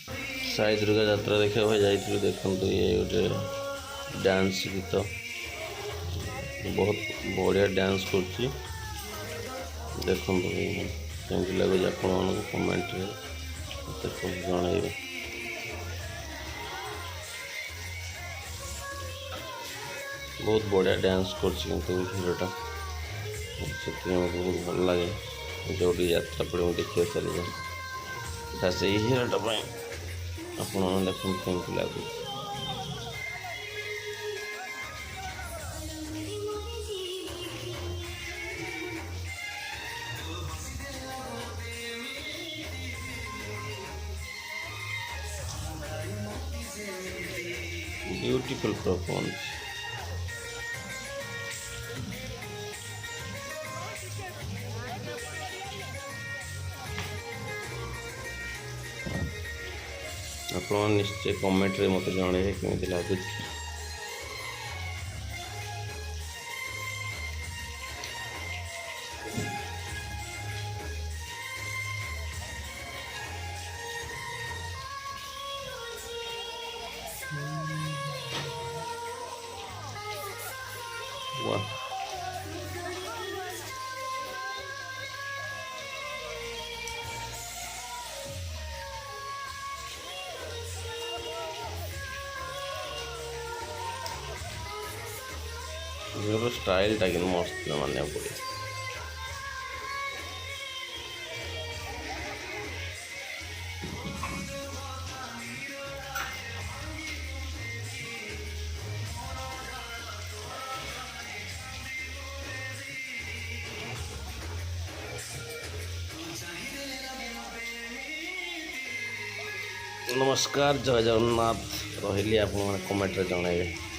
साई दुर्गा यात्रा देखा भाई जाइए देखु ये गोटे डांस गीत बहुत बढ़िया डांस कर देखो कमी लगे आपण कमेंट जन बहुत बढ़िया डांस कर हीरोटा से बहुत भल लगे जो यात्रा पड़े मुझे देखिए चली जाए से हीरोटा आपण देख कमी लगे ब्यूटीफुल परफॉर्मेंस आप निश्चय कमेंट रे मत जन केमी लगुच वाह स्टाइल टा कि मस्त मानने पड़े नमस्कार जय जगन्नाथ रही आप कमेंट जनइबे।